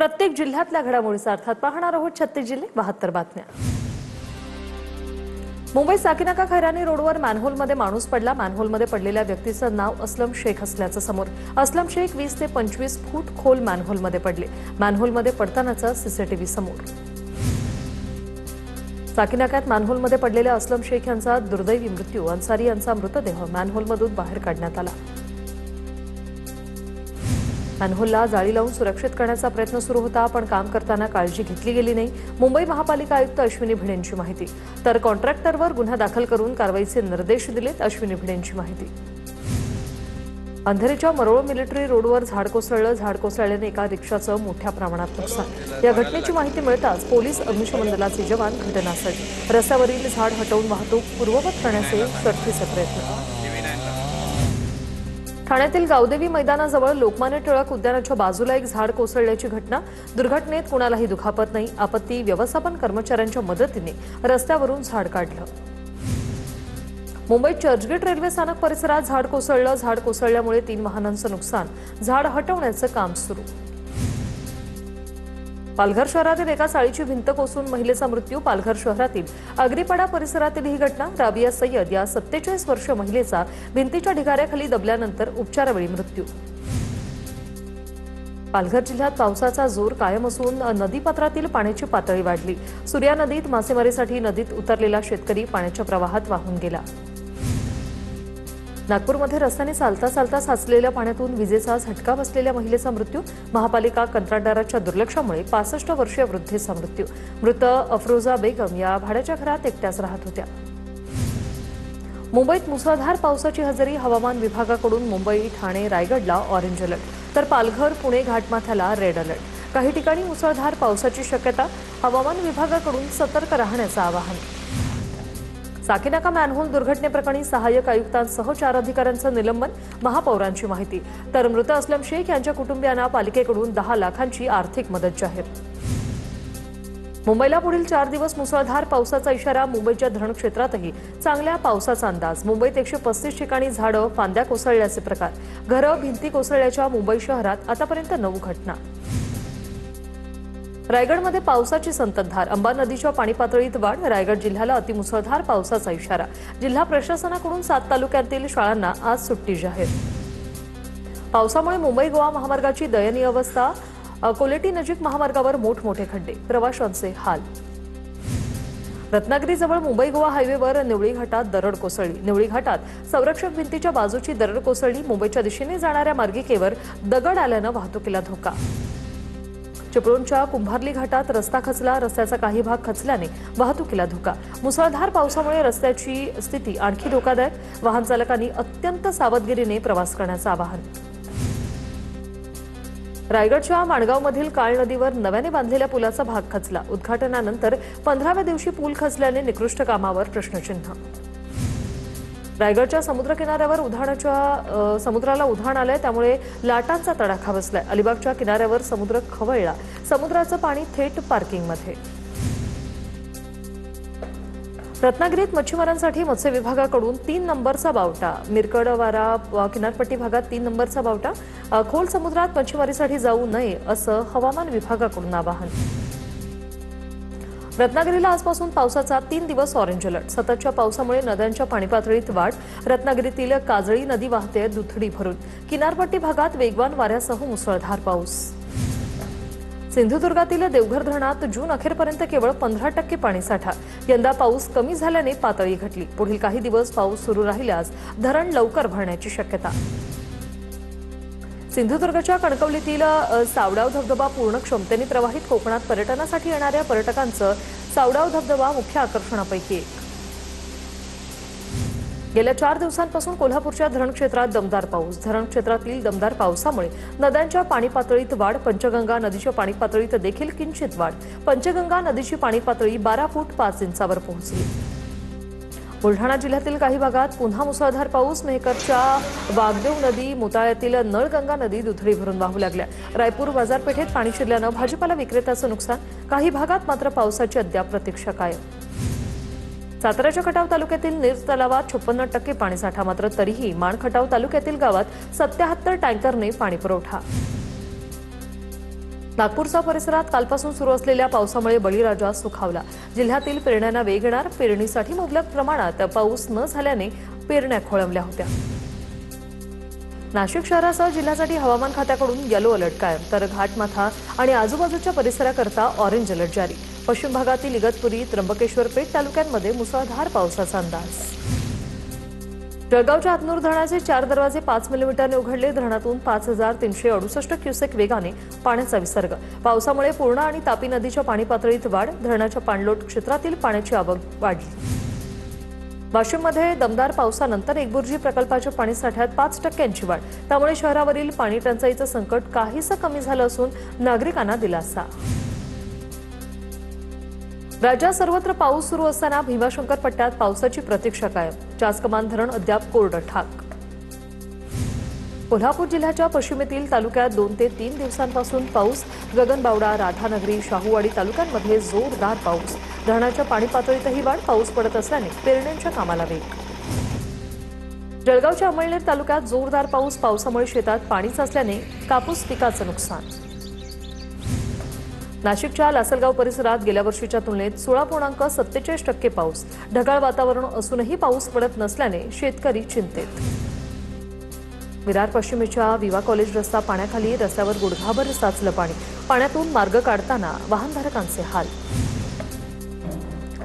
प्रत्येक जिल्ह्यातल्या घडामोडीचा अर्थात पाहणार आहोत 36 जिल्हे 72 बातम्या। मुंबई साकीनाका खैरानी रोडवर मॅनहोलमध्ये माणूस पडला। मॅनहोलमध्ये पडलेल्या व्यक्तीचं नाव असलम शेख असल्याचं समोर। असलम शेख 20 ते 25 फूट खोल मॅनहोलमध्ये पडले। मॅनहोलमध्ये पडतानाचा सीसीटीव्ही समोर। साकीनाक्यात मॅनहोलमध्ये पडलेल्या असलम शेख यांचा दुर्दैवी मृत्यू। अन्सारी यांचा मृतदेह मॅनहोलमधून बाहेर काढण्यात आला। मॅनहोलला जाळी लावून सुरक्षित करण्याचा प्रयत्न सुरू होता, पण काम करताना काळजी घेतली गेली नाही। मुंबई महापालिका आयुक्त अश्विनी भिडेंची माहिती। तर कॉन्ट्रॅक्टरवर गुन्हा दाखल करून कारवाईचे निर्देश दिलेत। अश्विनी भिडेंची माहिती। अंधेरीच्या मरोळ मिलिटरी रोडवर झाड कोसळलं। झाड कोसळल्याने एका रिक्षाचं मोठ्या प्रमाणात नुकसान। या घटनेची माहिती मिळताच पोलीस अग्निशमन दलाचे जवान घटनास्थळी। रस्त्यावरील झाड हटवून वाहतूक पूर्ववत करण्याचे शर्थीचे प्रयत्न। ठाण्यातील गावदेवी मैदानाजवळ लोकमान्य टिळक उद्यानाच्या बाजूला एक झाड कोसळल्याची घटना। दुर्घटनेत कुणालाही दुखापत नाही। आपत्ती व्यवस्थापन कर्मचाऱ्यांच्या मदतीने रस्त्यावरून झाड काढलं। मुंबईत चर्चगेट रेल्वे स्थानक परिसरात झाड कोसळलं। झाड कोसळल्यामुळे 3 वाहनांचं नुकसान। झाड हटवण्याचं काम सुरू। पालघर शहरातील एका चाळीची भिंत कोसळून महिलेचा मृत्यू। पालघर शहरातील अग्रीपाडा परिसरातील ही घटना। राबिया सय्यद या 47 वर्षीय महिलेचा भिंतीच्या ढिगाऱ्याखाली दबल्यानंतर उपचारावेळी मृत्यू। पालघर जिल्ह्यात पावसाचा जोर कायम असून नदीपात्रातील पाण्याची पातळी वाढली। सूर्या नदीत मासेमारीसाठी नदीत उतरलेला शेतकरी पाण्याच्या प्रवाहात वाहून गेला। नागपूरमध्ये रस्त्याने चालता चालता साचलेल्या पाण्यातून विजेचा झटका बसलेल्या महिलेचा मृत्यू। महापालिका कंत्राटदाराच्या दुर्लक्षामुळे 65 वर्षीय वृद्धेचा मृत्यू। मृत अफरोजा बेगम या भाड्याच्या घरात एकट्याच राहत होत्या। मुंबईत मुसळधार पावसाची हजेरी। हवामान विभागाकडून मुंबई, ठाणे, रायगडला ऑरेंज अलर्ट, तर पालघर, पुणे घाटमाथ्याला रेड अलर्ट। काही ठिकाणी मुसळधार पावसाची शक्यता। हवामान विभागाकडून सतर्क राहण्याचं आवाहन। साकीनाका मॅनहोल दुर्घटनेप्रकरणी सहाय्यक आयुक्तांसह 4 अधिकाऱ्यांचं निलंबन। महापौरांची माहिती। तर मृत असलम शेख यांच्या कुटुंबियांना पालिकेकडून 10 लाखांची आर्थिक मदत जाहीर। मुंबईला पुढील 4 दिवस मुसळधार पावसाचा इशारा। मुंबईच्या धरण क्षेत्रातही चांगल्या पावसाचा अंदाज। मुंबईत 135 ठिकाणी झाडं, फांद्या कोसळल्याचे प्रकार। घरं, भिंती कोसळल्याच्या मुंबई शहरात आतापर्यंत 9 घटना। रायगडमध्ये पावसाची संततधार। अंबा नदीच्या पाणी पातळीत वाढ। रायगड जिल्ह्याला अतिमुसळधार पावसाचा इशारा। जिल्हा प्रशासनाकडून 7 तालुक्यातील शाळांना आज सुट्टी जाहीर। पावसामुळे मुंबई गोवा महामार्गाची दयनीय अवस्था। कोलेटी नजीक महामार्गावर मोठमोठे खड्डे, प्रवाशांचे हाल। रत्नागिरीजवळ मुंबई गोवा हायवेवर निवळी घाटात दरड कोसळली। निवळी घाटात संरक्षक भिंतीच्या बाजूची दरड कोसळली। मुंबईच्या दिशेने जाणाऱ्या मार्गिकेवर दगड आल्यानं वाहतुकीला धोका। चिपळूणच्या कुंभारली घाटात रस्ता खचला। रस्त्याचा काही भाग खचल्याने वाहतुकीला धोका। मुसळधार पावसामुळे रस्त्याची स्थिती आणखी धोकादायक। वाहन चालकांनी अत्यंत सावधगिरीने प्रवास करण्याचं आवाहन। रायगडच्या माणगावमधील काळ नदीवर नव्याने बांधलेल्या पुलाचा भाग खचला। उद्घाटनानंतर 15व्या दिवशी पूल खचल्याने निकृष्ट कामावर प्रश्नचिन्ह। रायगडच्या समुद्रकिनाऱ्यावर समुद्राला उधाण आलंय, त्यामुळे लाटांचा तडाखा बसलाय। अलिबागच्या किनाऱ्यावर समुद्र खवळला। समुद्राचं पाणी थेट पार्किंगमध्ये। रत्नागिरीत मच्छीमारांसाठी मत्स्य विभागाकडून 3 नंबरचा बावटा। मिरकडवारा किनारपट्टी भागात 3 नंबरचा बावटा। खोल समुद्रात मच्छीमारीसाठी जाऊ नये असं हवामान विभागाकडून आवाहन। रत्नागिरीला आजपासून पावसाचा 3 दिवस ऑरेंज अलर्ट। सततच्या पावसामुळे नद्यांच्या पाणीपातळीत वाढ। रत्नागिरीतील काजळी नदी वाहते दुथडी भरून। किनारपट्टी भागात वेगवान वाऱ्यासह मुसळधार पाऊस। सिंधुदुर्गातील देवघर धरणात जून अखेरपर्यंत केवळ 15% पाणीसाठा। यंदा पाऊस कमी झाल्याने पातळी घटली। पुढील काही दिवस पाऊस सुरू राहिल्यास धरण लवकर भरण्याची शक्यता। सिंधुदुर्गच्या कणकवलीतील सावडाव धबधबा पूर्ण क्षमतेने प्रवाहित। कोकणात पर्यटनासाठी येणाऱ्या पर्यटकांचं सावडाव धबधबा मुख्य आकर्षणापैकी एक। गेल्या 4 दिवसांपासून कोल्हापूरच्या धरण क्षेत्रात दमदार पाऊस। धरण क्षेत्रातील दमदार पावसामुळे नद्यांच्या पाणी पातळीत वाढ। पंचगंगा नदीच्या पाणी पातळीत देखील किंचित वाढ। पंचगंगा नदीची पाणी पातळी 12 फूट 5 इंचावर पोहोचली। बुलढाणा जिल्ह्यातील काही भागात पुन्हा मुसळधार पाऊस। मेहकरच्या वाघदेव नदी, मोताळ्यातील नळगंगा नदी दुथडी भरून वाहू लागल्या। रायपूर बाजारपेठेत पाणी शिरल्यानं भाजीपाला विक्रेत्याचं नुकसान। काही भागात मात्र पावसाची अद्याप प्रतीक्षा कायम। साताऱ्याच्या खटाव तालुक्यातील नीर तलावात 56% पाणीसाठा। मात्र तरीही माणखटाव तालुक्यातील गावात 77 टँकरने पाणी पुरवठा। नागपूरचा परिसरात कालपासून सुरू असलेल्या पावसामुळे बळीराजा सुखावला। जिल्ह्यातील पेरण्यांना वेग येणार, पेरणीसाठी मुबलक प्रमाणात पाऊस न झाल्याने पेरण्या खोळंबल्या होत्या। नाशिक शहरासह जिल्ह्यासाठी हवामान खात्याकडून येलो अलर्ट कायम, तर घाटमाथा आणि आजूबाजूच्या परिसराकरता ऑरेंज अलर्ट जारी। पश्चिम भागातील इगतपुरी, त्र्यंबकेश्वर पेठ तालुक्यांमध्ये मुसळधार पावसाचा अंदाज। जळगावच्या हातनूर धरणाचे 4 दरवाजे 5 मिलीमीटरने उघडले। धरणातून 5368 क्युसेक वेगाने पाण्याचा विसर्ग। पावसामुळे पूर्णा आणि तापी नदीच्या पाणी पातळीत वाढ, धरणाच्या पाणलोट क्षेत्रातील पाण्याची आवक वाढली। वाशिममध्ये दमदार पावसानंतर एकबुर्जी प्रकल्पाच्या पाणीसाठ्यात 5% वाढ, त्यामुळे शहरावरील पाणी टंचाईचं संकट काहीसं कमी झालं असून नागरिकांना दिलासा। राज्यात सर्वत्र पाऊस सुरू असताना भीमाशंकर पट्ट्यात पावसाची प्रतीक्षा कायम। चासकमान धरण अद्याप कोरडं ठाक। कोल्हापूर जिल्ह्याच्या पश्चिमेतील तालुक्यात 2 ते 3 दिवसांपासून पाऊस। गगनबावडा, राधानगरी, शाहूवाडी तालुक्यांमध्ये जोरदार पाऊस। धरणाच्या पाणी पातळीतही वाढ, पाऊस पडत असल्याने पेरण्यांच्या कामाला वेग। जळगावच्या अंमळनेर तालुक्यात जोरदार पाऊस, पावसामुळे शेतात पाणी साचल्याने कापूस पिकाचं नुकसान। नाशिकच्या लासलगाव परिसरात गेल्या वर्षीच्या तुलनेत 16.47% पाऊस। ढगाळ वातावरण असूनही पाऊस पडत नसल्याने शेतकरी चिंतेत। विरार पश्चिमेच्या विवा कॉलेज रस्ता पाण्याखाली, रस्त्यावर गुडघाभर साचलं पाणी। पाण्यातून मार्ग काढताना वाहनधारकांचे हाल।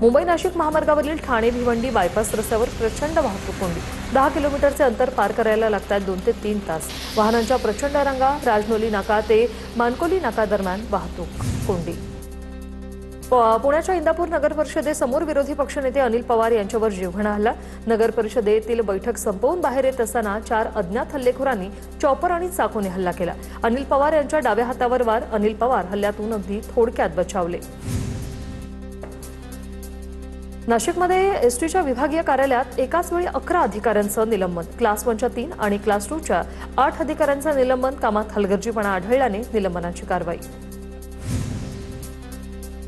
मुंबई नाशिक महामार्गावरील ठाणे भिवंडी बायपास रस्त्यावर प्रचंड वाहतूक कोंडी। 10 किलोमीटरचे अंतर पार करायला लागतात 2 ते 3 तास। वाहनांच्या प्रचंड रांगा। राजनोली नाका ते मानकोली नाका दरम्यान वाहतूक कोंडी। पुण्याच्या इंदापूर नगर परिषदेसमोर विरोधी पक्षनेते अनिल पवार यांच्यावर जीवघेणा हल्ला। नगर परिषदेतील बैठक संपवून बाहेर येत असताना 4 अज्ञात हल्लेखोरांनी चॉपर आणि चाकूने हल्ला केला। अनिल पवार यांच्या डाव्या हातावर वार। अनिल पवार हल्ल्यातून अगदी थोडक्यात बचावले। नाशिकमध्ये एसटीच्या विभागीय कार्यालयात एकाच वेळी 11 अधिकाऱ्यांचं निलंबन। क्लास 1च्या 3 आणि क्लास 2च्या 8 अधिकाऱ्यांचं निलंबन। कामात हलगर्जीपणा आढळल्याने निलंबनाची कारवाई।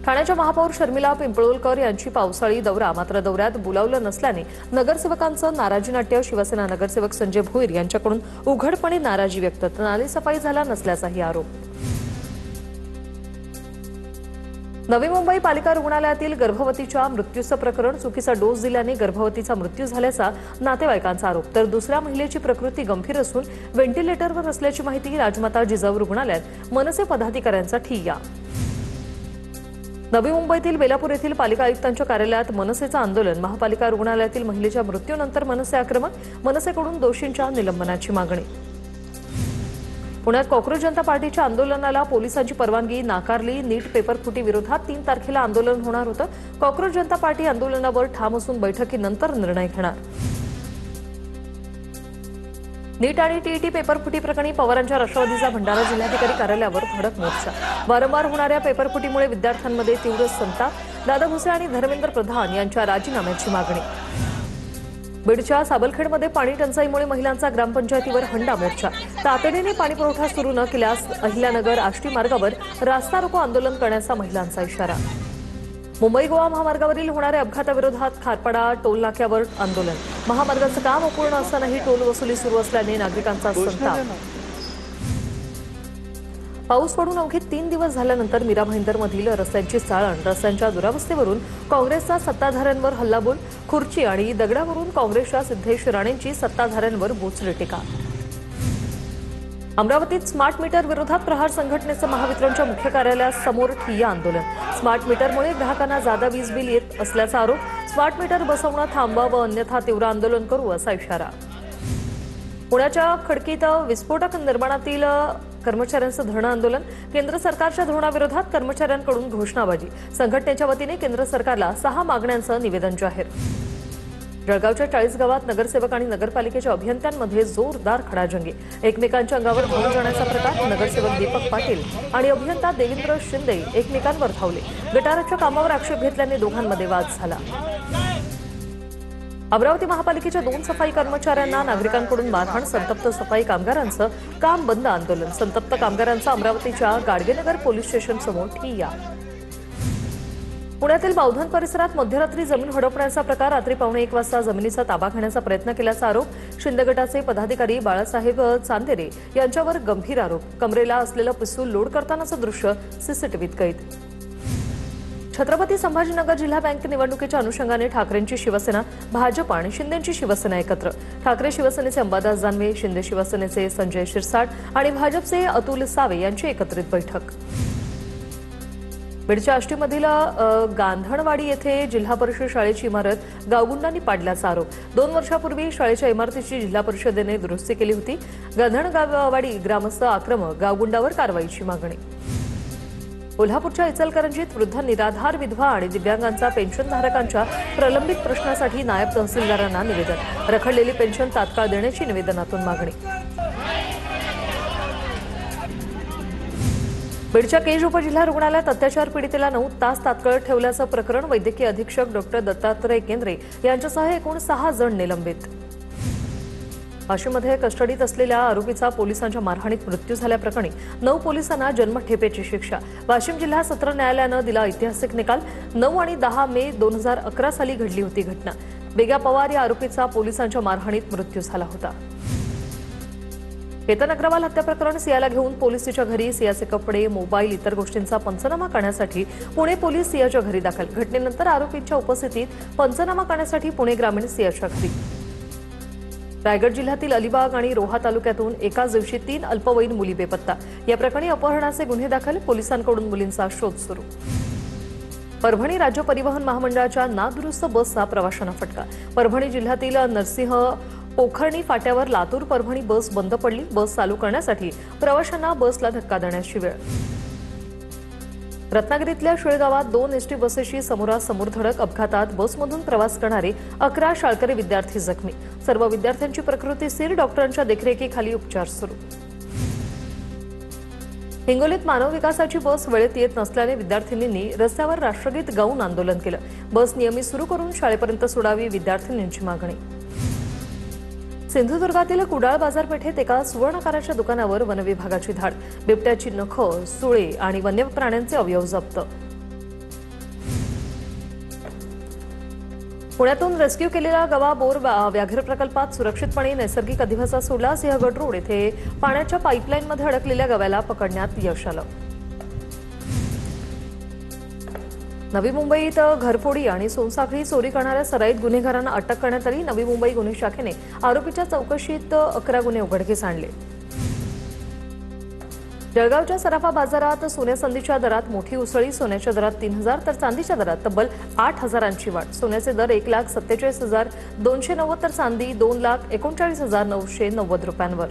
ठाण्याच्या महापौर शर्मिला पिंपळोलकर यांची पावसाळी दौरा, मात्र दौऱ्यात बोलावलं नसल्याने नगरसेवकांचं नाराजी नाट्य। शिवसेना नगरसेवक संजय भोईर यांच्याकडून उघडपणे नाराजी व्यक्त, नालेसफाई झाला नसल्याचाही आरोप। नवी मुंबई पालिका रुग्णालयातील गर्भवतीच्या मृत्यूचं प्रकरण, चुकीचा डोस दिल्याने गर्भवतीचा मृत्यू झाल्याचा नातेवाईकांचा आरोप, तर दुसऱ्या महिलेची प्रकृती गंभीर असून व्हेंटिलेटरवर असल्याची माहिती। राजमाता जिजाऊ रुग्णालयात मनसे पदाधिकाऱ्यांचा ठिय्या। नवी मुंबईतील बेलापूर येथील पालिका आयुक्तांच्या कार्यालयात मनसेचं आंदोलन। महापालिका रुग्णालयातील महिलेच्या मृत्यूनंतर मनसे आक्रमक, मनसेकडून दोषींच्या निलंबनाची मागणी। पुण्यात कॉक्रोच जनता पार्टीच्या आंदोलनाला पोलिसांची परवानगी नाकारली। नीट पेपरफुटी विरोधात 3 तारखेला आंदोलन होणार होतं। कॉक्रोच जनता पार्टी आंदोलनावर ठाम असून बैठकीनंतर निर्णय घेणार। नीट आणि टीईटी पेपरफुटी प्रकरणी पवारांच्या राष्ट्रवादीचा भंडारा जिल्हाधिकारी कार्यालयावर धडक मोर्चा। वारंवार होणाऱ्या पेपरफुटीमुळे विद्यार्थ्यांमध्ये तीव्र संताप। दादा भुसे आणि धर्मेंद्र प्रधान यांच्या राजीनाम्याची मागणी। बीडच्या साबलखेडमध्ये पाणी टंचाईमुळे महिलांचा ग्रामपंचायतीवर हंडा मोर्चा। तातडीने पाणी पुरवठा सुरू न केल्यास अहिल्यानगर आष्टी मार्गावर रास्ता रोको आंदोलन करण्याचा महिलांचा इशारा। मुंबई गोवा महामार्गावरील होणाऱ्या अपघाताविरोधात खारपाडा टोल नाक्यावर आंदोलन। महामार्गाचं काम अपूर्ण असतानाही टोल वसुली सुरू असल्याने नागरिकांचा संताप। पाऊस पडून अवघे 3 दिवस झाल्यानंतर मीरा भाईंदरमधील रस्त्यांची चाळण, रस्त्यांच्या दुरावस्थेवरून काँग्रेसचा सत्ताधाऱ्यांवर हल्लाबोल। खुर्ची आणि दगडावरून काँग्रेसच्या सिद्धेश राणेंची सत्ताधाऱ्यांवर बोचरी टीका। अमरावतीत स्मार्ट मीटर विरोधात प्रहार संघटनेचं महावितरणच्या मुख्य कार्यालयासमोर ठिय्या आंदोलन। स्मार्ट मीटरमुळे ग्राहकांना जादा वीज बिल येत असल्याचा आरोप। स्मार्ट मीटर बसवणं थांबवावं अन्यथा तीव्र आंदोलन करू असा इशारा। पुण्याच्या खडकीत विस्फोटक निर्माणातील कर्मचाऱ्यांचं धरणं आंदोलन। केंद्र सरकारच्या धोरणाविरोधात कर्मचाऱ्यांकडून घोषणाबाजी। संघटनेच्या वतीने केंद्र सरकारला 6 मागण्यांचं निवेदन जाहीर। जळगावच्या 40 गावात नगरसेवक आणि नगरपालिकेच्या अभियंत्यांमध्ये जोरदार खडाजंगी। एकमेकांच्या अंगावर धावून जाण्याचा प्रकार। नगरसेवक दीपक पाटील आणि अभियंता देवेंद्र शिंदे एकमेकांवर धावले। गटाराच्या कामावर आक्षेप घेतल्याने दोघांमध्ये वाद झाला। अमरावती महापालिकेच्या 2 सफाई कर्मचाऱ्यांना नागरिकांकडून मारहाण। संतप्त सफाई कामगारांचं काम बंद आंदोलन। संतप्त कामगारांचा अमरावतीच्या गाडगेनगर पोलीस स्टेशन समोर ठिय्या। पुण्यातील बावधन परिसरात मध्यरात्री जमीन हडपण्याचा प्रकार, रात्री 1:15 वाजता जमिनीचा ताबा घेण्याचा प्रयत्न केल्याचा आरोप, शिंदे गटाचे पदाधिकारी बाळासाहेब चांदेरे यांच्यावर गंभीर आरोप, कमरेला असलेलं पिस्तूल लोड करतानाचं दृश्य सीसीटीव्हीत कैद. छत्रपती संभाजीनगर जिल्हा बँक निवडणुकीच्या अनुषंगाने ठाकरेंची शिवसेना, भाजप आणि शिंदेची शिवसेना एकत्र. ठाकरे शिवसेनेचे अंबादास दानवे, शिंदे शिवसेनेचे संजय शिरसाट आणि भाजपचे अतुल सावे यांची एकत्रित बैठक. बीडच्या आष्टीमधील गांधणवाडी येथे जिल्हा परिषद शाळेची इमारत गावगुंडांनी पाडल्याचा आरोप. 2 वर्षापूर्वी शाळेच्या इमारतीची जिल्हा परिषदेने दुरुस्ती केली होती. गांधणवाडी ग्रामस्थ आक्रमक, गावगुंडावर कारवाईची मागणी. कोल्हापूरच्या इचलकरंजीत वृद्ध, निराधार विधवा आणि दिव्यांगांचा पेन्शनधारकांच्या प्रलंबित प्रश्नासाठी नायब तहसीलदारांना निवेदन. रखडलेली पेन्शन तात्काळ देण्याची निवेदनातून मागणी. बीडच्या केज उपजिल्हा रुग्णालयात अत्याचार पीडितेला 9 तास तात्काळ ठेवल्याचं प्रकरण, वैद्यकीय अधीक्षक डॉक्टर दत्तात्रय केंद्रे यांच्यासह एकूण 6 जण निलंबित. वाशीमध्ये कस्टडीत असलेल्या आरोपीचा पोलिसांच्या मारहाणीत मृत्यू झाल्याप्रकरणी 9 पोलिसांना जन्मठेपेची शिक्षा. वाशिम जिल्हा सत्र न्यायालयानं दिला ऐतिहासिक निकाल. 9 आणि 10 मे 2011 साली घडली होती घटना. बेगा पवार या आरोपीचा पोलिसांच्या मारहाणीत मृत्यू झाला होता. केतन अग्रवाल हत्या प्रकरण, सियाला घेऊन पोलीस तिच्या घरी. सियाचे कपडे, मोबाईल, इतर गोष्टींचा पंचनामा करण्यासाठी पुणे पोलीस सियाच्या घरी दाखल. घटनेनंतर आरोपींच्या उपस्थितीत पंचनामा करण्यासाठी पुणे ग्रामीण सियाच्या घरी. रायगड जिल्ह्यातील अलिबाग आणि रोहा तालुक्यातून एकाच दिवशी 3 अल्पवयीन मुली बेपत्ता. या प्रकरणी अपहरणाचे गुन्हे दाखल, पोलिसांकडून मुलींचा शोध सुरू. परभणी राज्य परिवहन महामंडळाच्या नादुरुस्त बसचा प्रवाशांना फटका. परभणी जिल्ह्यातील नरसिंह पोखर्णी फाट्यावर लातूर परभणी बस बंद पडली. बस चालू करण्यासाठी प्रवाशांना बसला धक्का देण्याची वेळ. रत्नागिरीतल्या शेळगावात 2 एसटी बसेसची समोरासमोर धडक, अपघातात बसमधून प्रवास करणारे 11 शाळकरी विद्यार्थी जखमी. सर्व विद्यार्थ्यांची प्रकृती स्थिर, डॉक्टरांच्या देखरेखीखाली उपचार सुरू. हिंगोलीत मानव विकासाची बस वेळेत येत नसल्याने विद्यार्थिनींनी रस्त्यावर राष्ट्रगीत गाऊन आंदोलन केलं. बस नियमित सुरू करून शाळेपर्यंत सोडावी, विद्यार्थिनींची मागणी. सिंधुदुर्गातील कुडाळ बाजारपेठेत एका सुवर्णकाराच्या दुकानावर वनविभागाची धाड. बिबट्याची नखं, सुळे आणि वन्य प्राण्यांचे अवयव जप्त. पुण्यातून रेस्क्यू केलेला गवा बोर व्याघ्र प्रकल्पात सुरक्षितपणे नैसर्गिक अधिवासात सोडला. सिंहगड रोड येथे पाण्याच्या पाईपलाईनमध्ये अडकलेल्या गव्याला पकडण्यात यश आलं. नवी मुंबईत घरफोडी आणि सोनसाखळी चोरी करणाऱ्या सराईत गुन्हेगारांना अटक करण्यात आली. नवी मुंबई गुन्हे शाखेने आरोपीच्या चौकशीत 11 गुन्हे उघडकीस आणले. जळगावच्या सराफा बाजारात सोन्याचांदीच्या दरात मोठी उसळी. सोन्याच्या दरात 3,000 तर चांदीच्या दरात तब्बल 8,000ची वाढ. सोन्याचे दर 1,47,290 तर चांदी 2,39,990 रुपयांवर.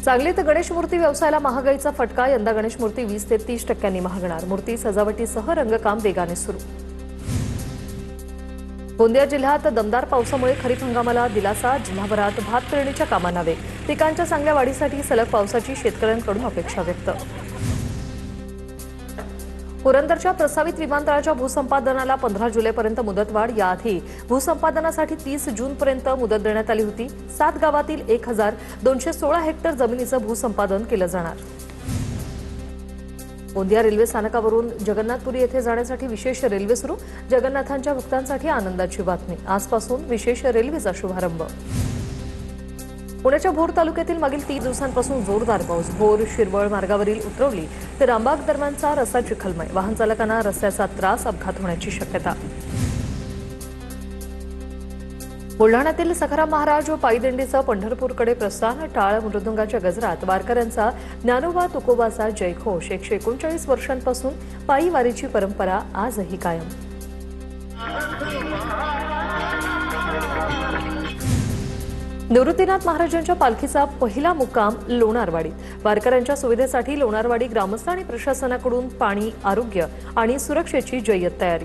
सांगलीत गणेश मूर्ती व्यवसायाला महागाईचा फटका. यंदा गणेश मूर्ती 20 ते 30% महागणार. मूर्ती सजावटीसह रंगकाम वेगाने सुरू. गोंदिया जिल्ह्यात दमदार पावसामुळे खरीप हंगामाला दिलासा. जिल्हाभरात भात पेरणीच्या कामांना वेग. पिकांच्या चांगल्या वाढीसाठी सलग पावसाची शेतकऱ्यांकडून अपेक्षा व्यक्त. पुरंदरच्या प्रस्तावित विमानतळाच्या भूसंपादनाला 15 जुलैपर्यंत मुदतवाढ. याआधी भूसंपादनासाठी 30 जूनपर्यंत मुदत देण्यात आली होती. 7 गावातील 1,216 हेक्टर जमिनीचं भूसंपादन केलं जाणार. गोंदिया रेल्वे स्थानकावरून जगन्नाथपुरी येथे जाण्यासाठी विशेष रेल्वे सुरू. जगन्नाथांच्या भक्तांसाठी आनंदाची बातमी. आजपासून विशेष रेल्वेचा शुभारंभ. पुण्याच्या भोर तालुक्यातील मागील 3 दिवसांपासून जोरदार पाऊस. भोर शिरवळ मार्गावरील उतरवली ते रामबाग दरम्यानचा रस्ता चिखलमय. वाहन चालकांना रस्त्याचा त्रास, अपघात होण्याची शक्यता. बुलढाण्यातील सखाराम महाराज पायीदिंडीचं पंढरपूरकडे प्रस्थान. टाळ मृदुंगाच्या गजरात वारकऱ्यांचा ज्ञानोबा तुकोबाचा जयघोष. 139 वर्षांपासून पायी वारीची परंपरा आजही कायम. निवृत्तीनाथ महाराजांच्या पालखीचा पहिला मुक्काम लोणारवाडीत. वारकऱ्यांच्या सुविधेसाठी लोणारवाडी ग्रामस्थ आणि प्रशासनाकडून पाणी, आरोग्य आणि सुरक्षेची जय्यत तयारी.